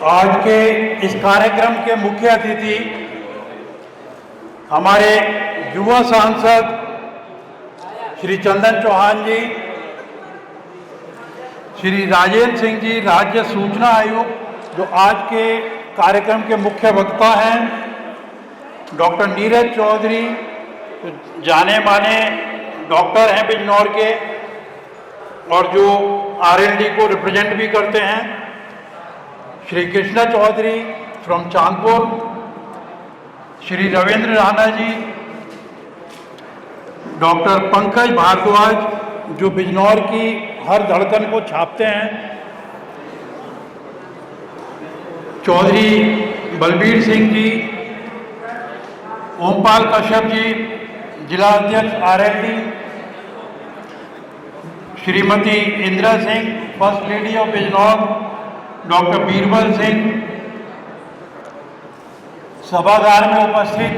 आज के इस कार्यक्रम के मुख्य अतिथि हमारे युवा सांसद श्री चंदन चौहान जी, श्री राजेंद्र सिंह जी, राज्य सूचना आयुक्त जो आज के कार्यक्रम के मुख्य वक्ता हैं, डॉक्टर नीरज चौधरी जो जाने माने डॉक्टर हैं बिजनौर के और जो आरएलडी को रिप्रेजेंट भी करते हैं, श्री कृष्णा चौधरी फ्रॉम चांदपुर, श्री रविंद्र राणा जी, डॉक्टर पंकज भारद्वाज जो बिजनौर की हर धड़कन को छापते हैं, चौधरी बलबीर सिंह जी, ओमपाल कश्यप जी जिला अध्यक्ष RLD, Shrimati Indira Singh first lady of Bijnor, doctor Birbal Singh, सभागार में उपस्थित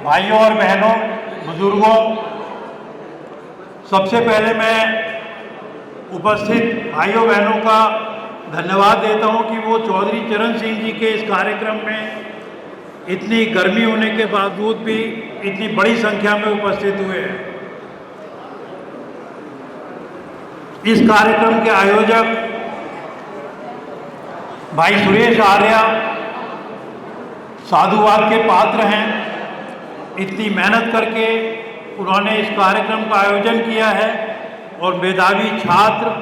भाइयों और बहनों, बुजुर्गों, सबसे पहले मैं उपस्थित भाइयों बहनों का धन्यवाद देता हूं कि वो चौधरी चरण सिंह जी के इस कार्यक्रम में इतनी गर्मी होने के बावजूद भी इतनी बड़ी संख्या में उपस्थित हुए हैं। इस कार्यक्रम के आयोजक भाई सुरेश आर्या साधुवाद के पात्र हैं। इतनी मेहनत करके उन्होंने इस कार्यक्रम का आयोजन किया है और मेधावी छात्र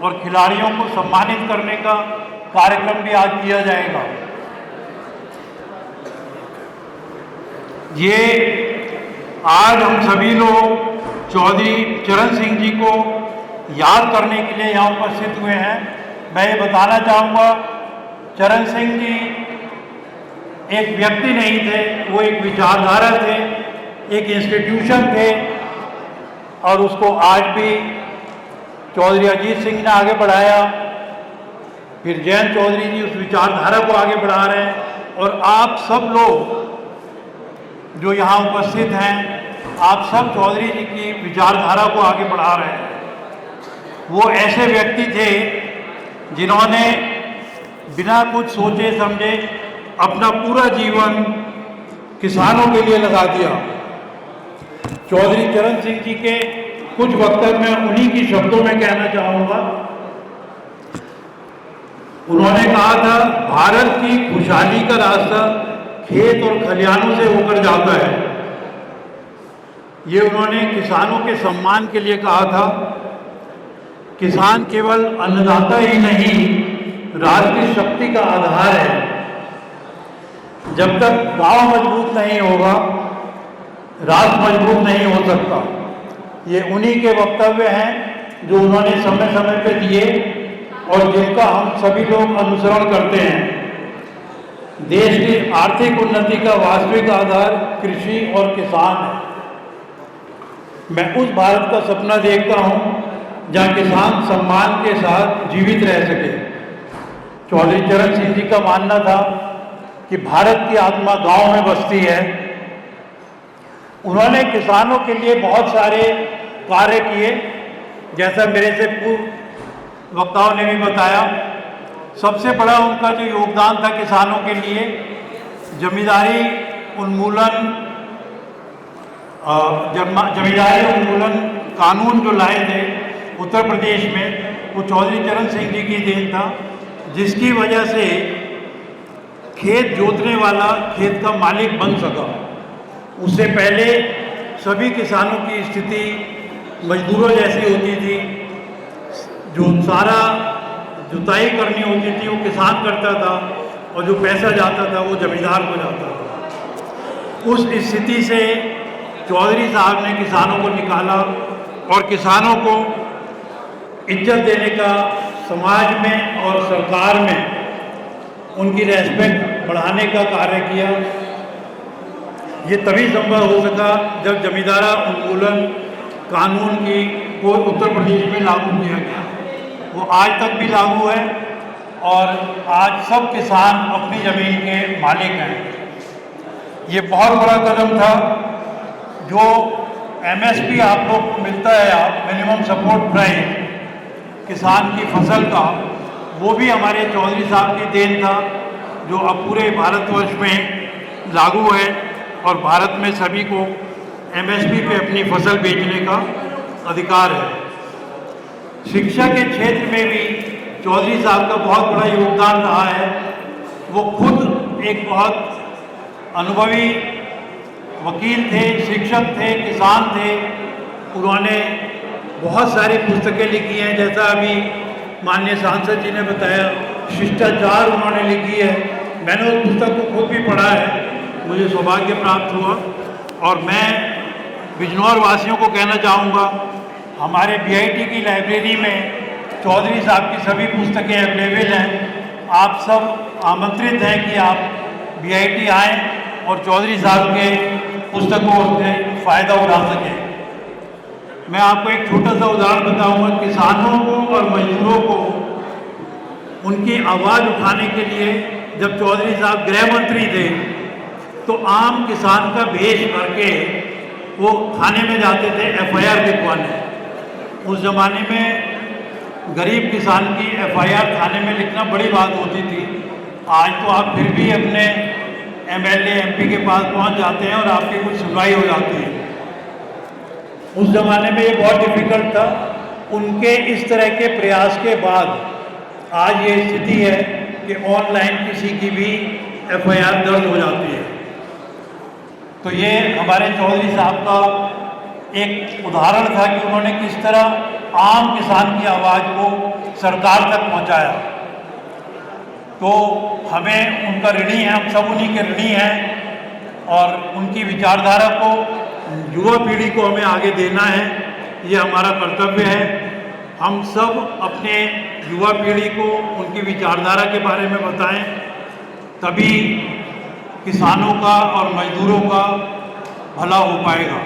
और खिलाड़ियों को सम्मानित करने का कार्यक्रम भी आज किया जाएगा। ये आज हम सभी लोग चौधरी चरण सिंह जी को याद करने के लिए यहाँ उपस्थित हुए हैं। मैं ये बताना चाहूँगा, चरण सिंह जी एक व्यक्ति नहीं थे, वो एक विचारधारा थे, एक इंस्टीट्यूशन थे और उसको आज भी चौधरी अजीत सिंह ने आगे बढ़ाया, फिर जयंत चौधरी जी उस विचारधारा को आगे बढ़ा रहे हैं और आप सब लोग जो यहाँ उपस्थित हैं, आप सब चौधरी जी की विचारधारा को आगे बढ़ा रहे हैं। वो ऐसे व्यक्ति थे जिन्होंने बिना कुछ सोचे समझे अपना पूरा जीवन किसानों के लिए लगा दिया। चौधरी चरण सिंह जी के कुछ वक्तव्य मैं उन्हीं की शब्दों में कहना चाहूँगा। उन्होंने कहा था, भारत की खुशहाली का रास्ता खेत और खलिहानों से होकर जाता है। ये उन्होंने किसानों के सम्मान के लिए कहा था। किसान केवल अन्नदाता ही नहीं, राष्ट्र की शक्ति का आधार है। जब तक गांव मजबूत नहीं होगा, राष्ट्र मजबूत नहीं हो सकता। ये उन्हीं के वक्तव्य हैं जो उन्होंने समय समय पे दिए और जिनका हम सभी लोग अनुसरण करते हैं। देश की आर्थिक उन्नति का वास्तविक आधार कृषि और किसान है। मैं उस भारत का सपना देखता हूँ जहाँ किसान सम्मान के साथ जीवित रह सके। चौधरी चरण सिंह जी का मानना था कि भारत की आत्मा गांव में बसती है। उन्होंने किसानों के लिए बहुत सारे कार्य किए, जैसा मेरे से पूर्व वक्ताओं ने भी बताया। सबसे बड़ा उनका जो योगदान था किसानों के लिए, जमींदारी उन्मूलन कानून जो लाए थे उत्तर प्रदेश में, वो चौधरी चरण सिंह जी की देन था, जिसकी वजह से खेत जोतने वाला खेत का मालिक बन सका। उससे पहले सभी किसानों की स्थिति मजदूरों जैसी होती थी। जो सारा जुताई करनी होती थी वो किसान करता था और जो पैसा जाता था वो जमींदार को जाता था। उस स्थिति से चौधरी साहब ने किसानों को निकाला और किसानों को इज्जत देने का समाज में और सरकार में उनकी रेस्पेक्ट बढ़ाने का कार्य किया। ये तभी संभव हो सका जब जमींदारा उन्मूलन कानून को उत्तर प्रदेश में लागू किया गया। वो आज तक भी लागू है और आज सब किसान अपनी ज़मीन के मालिक हैं। ये बहुत बड़ा कदम था। जो एमएसपी आप लोग को मिलता है, आप मिनिमम सपोर्ट प्राइस किसान की फसल का, वो भी हमारे चौधरी साहब की देन था, जो अब पूरे भारतवर्ष में लागू है और भारत में सभी को एमएसपी पे अपनी फसल बेचने का अधिकार है। शिक्षा के क्षेत्र में भी चौधरी साहब का बहुत बड़ा योगदान रहा है। वो खुद एक बहुत अनुभवी वकील थे, शिक्षक थे, किसान थे। उन्होंने बहुत सारी पुस्तकें लिखी हैं, जैसा अभी माननीय सांसद जी ने बताया, शिष्टाचार उन्होंने लिखी है। मैंने उस पुस्तक को खुद भी पढ़ा है, मुझे सौभाग्य प्राप्त हुआ। और मैं बिजनौर वासियों को कहना चाहूँगा, हमारे बीआईटी की लाइब्रेरी में चौधरी साहब की सभी पुस्तकें अवेलेबल हैं। आप सब आमंत्रित हैं कि आप बीआईटी आएँ और चौधरी साहब के पुस्तकों से फ़ायदा उठा सकें। मैं आपको एक छोटा सा उदाहरण बताऊंगा। किसानों को और मजदूरों को उनकी आवाज़ उठाने के लिए जब चौधरी साहब गृह मंत्री थे तो आम किसान का भेष करके वो थाने में जाते थे एफआईआर लिखवाने। उस ज़माने में गरीब किसान की एफआईआर थाने में लिखना बड़ी बात होती थी। आज तो आप फिर भी अपने एमएलए एमपी के पास पहुंच जाते हैं और आपकी कुछ सुनवाई हो जाती है। उस ज़माने में ये बहुत डिफ़िकल्ट था। उनके इस तरह के प्रयास के बाद आज ये स्थिति है कि ऑनलाइन किसी की भी एफआईआर दर्ज हो जाती है। तो ये हमारे चौधरी साहब का एक उदाहरण था कि उन्होंने किस तरह आम किसान की आवाज़ को सरकार तक पहुंचाया। तो हमें उनका ऋणी है, हम सब उन्हीं के ऋणी हैं और उनकी विचारधारा को युवा पीढ़ी को हमें आगे देना है, ये हमारा कर्तव्य है। हम सब अपने युवा पीढ़ी को उनकी विचारधारा के बारे में बताएं, तभी किसानों का और मजदूरों का भला हो पाएगा।